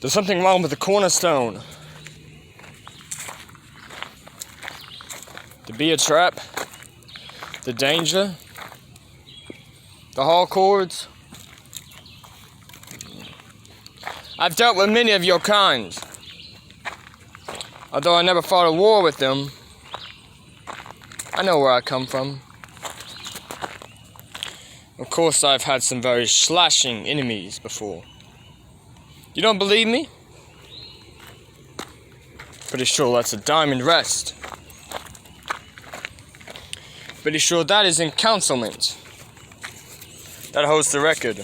There's something wrong with the cornerstone. The beer trap, the danger, the hall cords. I've dealt with many of your kinds. Although I never fought a war with them, I know where I come from. Of course, I've had some very slashing enemies before. You don't believe me? Pretty sure that's a Diamond Rest. Pretty sure that is in Councilment. That holds the record.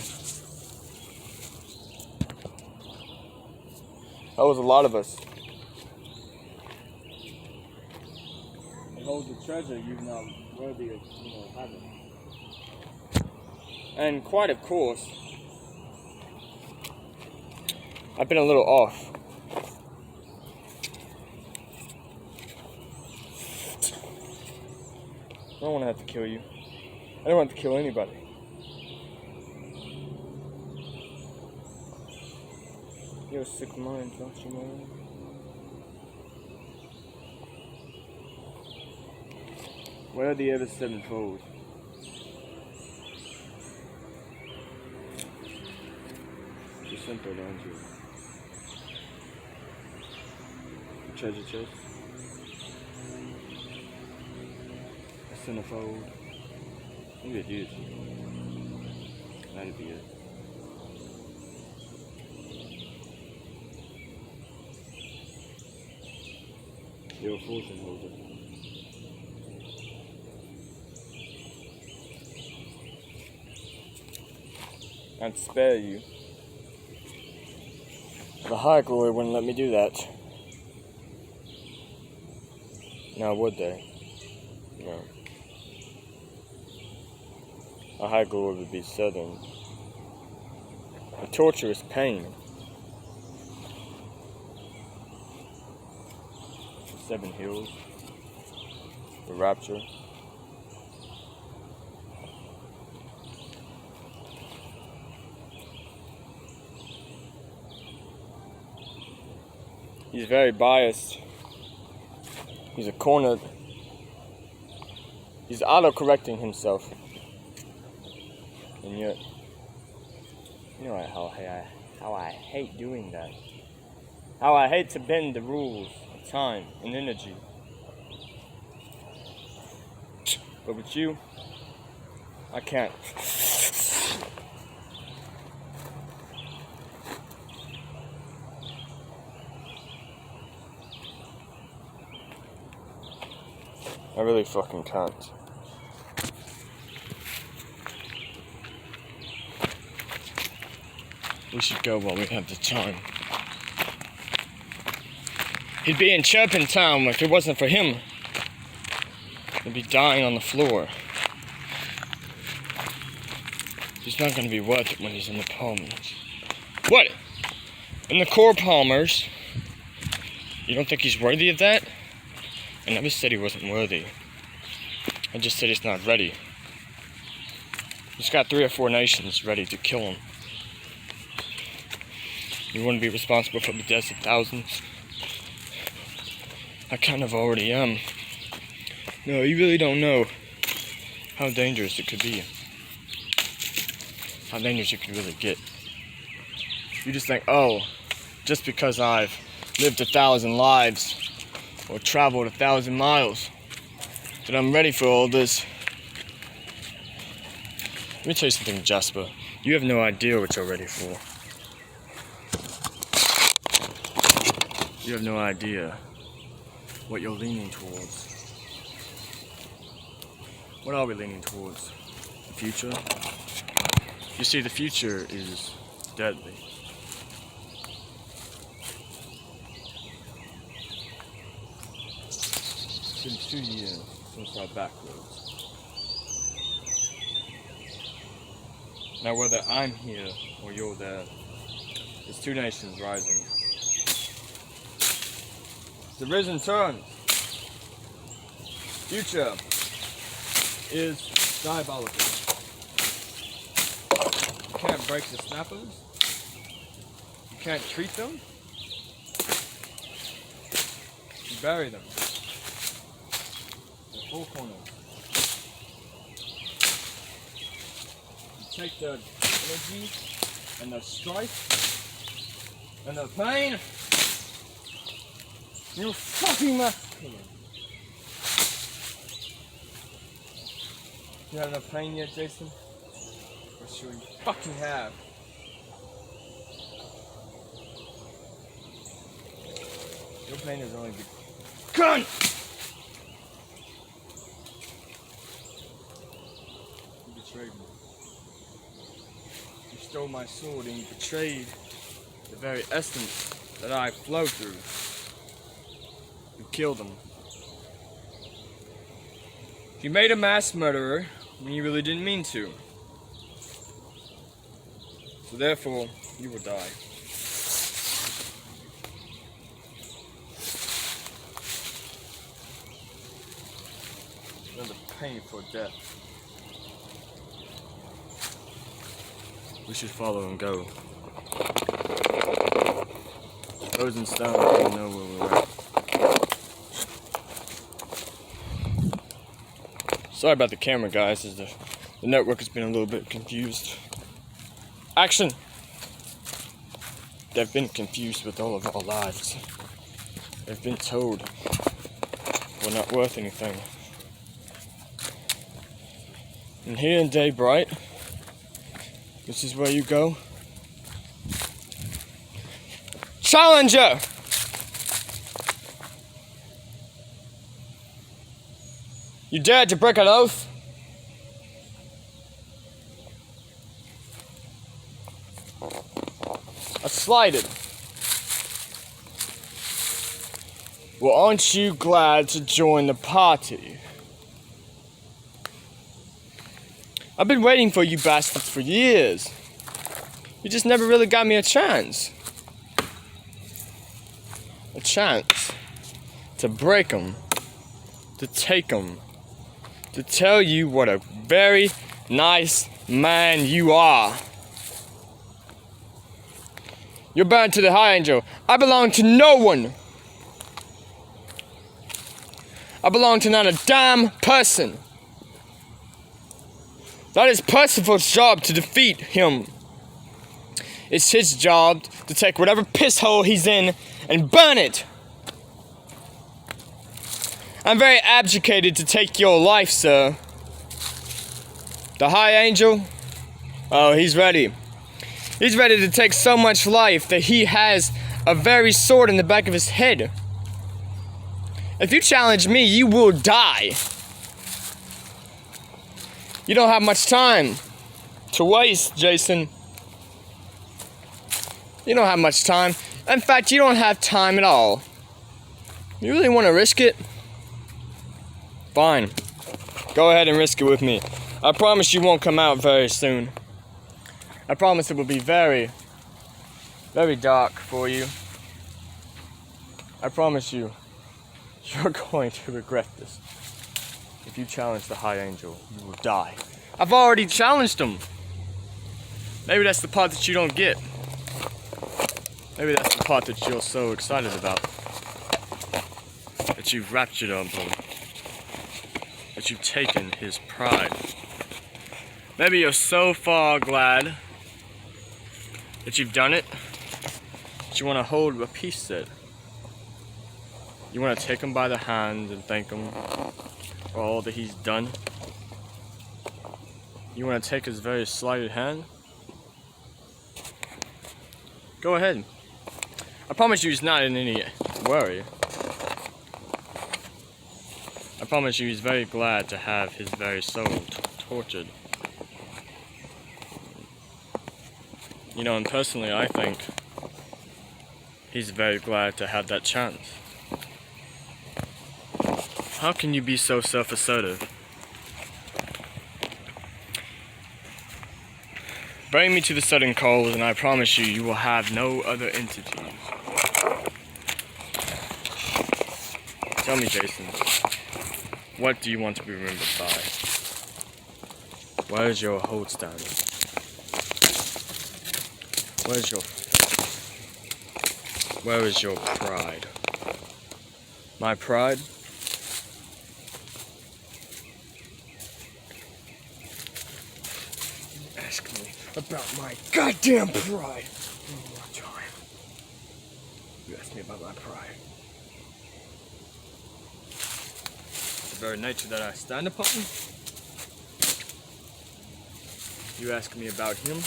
That was a lot of us. It holds a treasure you're not worthy of, having. And quite of course, I've been a little off. I don't want to have to kill you. I don't want to kill anybody. You have a sick mind, don't you, man? Where are the other sevenfold? You're simple, aren't you? The treasure chest. A centerfold. Maybe it is. That'd be it. You're a fortune holder. I'd spare you. The High Glory wouldn't let me do that. Now would they? No. The High Glory would be southern. The torturous pain. The 7 hills. The rapture. He's very biased. He's a cornered. He's auto-correcting himself. And yet, you know how I hate doing that. How I hate to bend the rules of time and energy. But with you, I can't. I really fucking can't. We should go while we have the time. He'd be in Chirpin Town if it wasn't for him. He'd be dying on the floor. He's not gonna be worth it when he's in the Palmers. What? In the Core Palmers? You don't think he's worthy of that? I never said he wasn't worthy. I just said he's not ready. He's got 3 or 4 nations ready to kill him. You wouldn't be responsible for the deaths of thousands. I kind of already am. No, you really don't know how dangerous it could be. How dangerous it could really get. You just think, oh, just because I've lived 1,000 lives or traveled 1,000 miles, that I'm ready for all this. Let me tell you something, Jasper. You have no idea what you're ready for. You have no idea what you're leaning towards. What are we leaning towards? The future? You see, the future is deadly. It's been 2 years since our backroads. Now whether I'm here or you're there, there's 2 nations rising. The risen turns. Future is diabolical. You can't break the snappers. You You can't treat them? You bury them. The four corners. You take the energy and the strife and the pain. You're fucking masculine. You have enough pain yet, Jason? For sure you fucking have. Your pain has only begun! You betrayed me. You stole my sword and you betrayed the very essence that I flow through. You killed him. You made a mass murderer when you really didn't mean to. So therefore, you will die. Another painful death. We should follow and go. Frozen stone didn't know where we were at. Sorry about the camera, guys, as the network has been a little bit confused. Action! They've been confused with all of our lives. They've been told we're not worth anything. And here in Daybright, this is where you go. Challenger! You dared to break an oath? I slighted. Well, aren't you glad to join the party? I've been waiting for you bastards for years. You just never really got me a chance. A chance to break them, to take them, to tell you what a very nice man you are. You're bound to the High Angel. I belong to no one. I belong to not a damn person. That is Percival's job to defeat him. It's his job to take whatever piss hole he's in and burn it. I'm very abdicated to take your life, sir. The High Angel? Oh, he's ready. He's ready to take so much life that he has a very sword in the back of his head. If you challenge me, you will die. You don't have much time to waste, Jason. You don't have much time. In fact, you don't have time at all. You really want to risk it? Fine. Go ahead and risk it with me. I promise you won't come out very soon. I promise it will be very, very dark for you. I promise you, you're going to regret this. If you challenge the High Angel, you will die. I've already challenged him. Maybe that's the part that you don't get. Maybe that's the part that you're so excited about. That you've raptured on him. That you've taken his pride. Maybe you're so far glad that you've done it that you want to hold a peace set. You want to take him by the hand and thank him for all that he's done. You want to take his very slighted hand? Go ahead. I promise you he's not in any worry. I promise you he's very glad to have his very soul tortured. You know, and personally I think he's very glad to have that chance. How can you be so self-assertive? Bring me to the southern cold and I promise you, you will have no other entities. Tell me, Jason, what do you want to be remembered by? Where is your hold stand? Where's your Where is your pride? My pride? Ask me about my goddamn pride one more time. You ask me about my pride. The very nature that I stand upon. You ask me about him.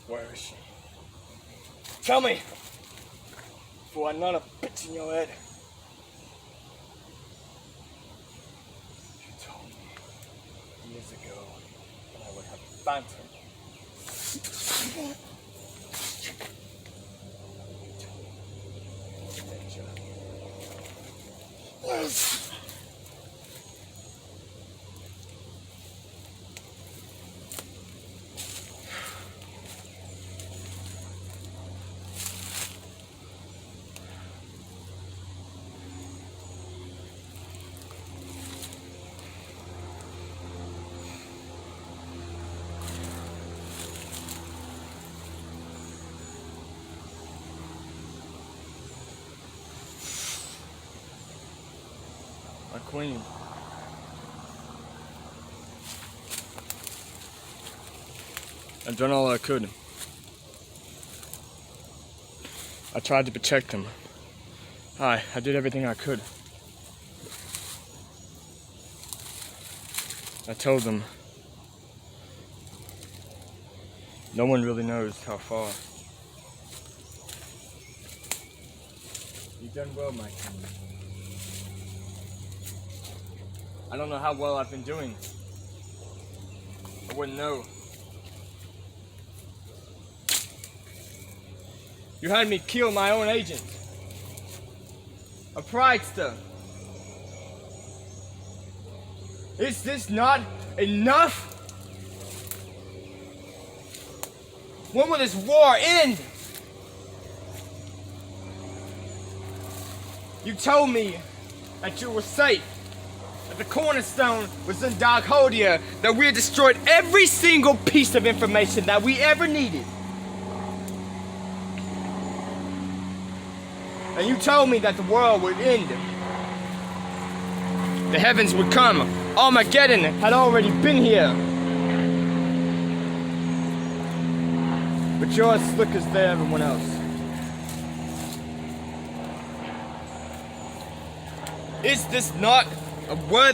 Where is she? Tell me! Before I nut a bitch in your head. You told me years ago that I would have a phantom. You told me danger. My queen. I've done all I could. I tried to protect him. I did everything I could. I told them no one really knows how far. You've done well, my king. I don't know how well I've been doing. I wouldn't know. You had me kill my own agent. A pridester. Is this not enough? When will this war end? You told me that you were safe, that the cornerstone was in Darkholdia, that we had destroyed every single piece of information that we ever needed. And you told me that the world would end. The heavens would come. Armageddon had already been here. But you're as slick as everyone else. Is this not a worthy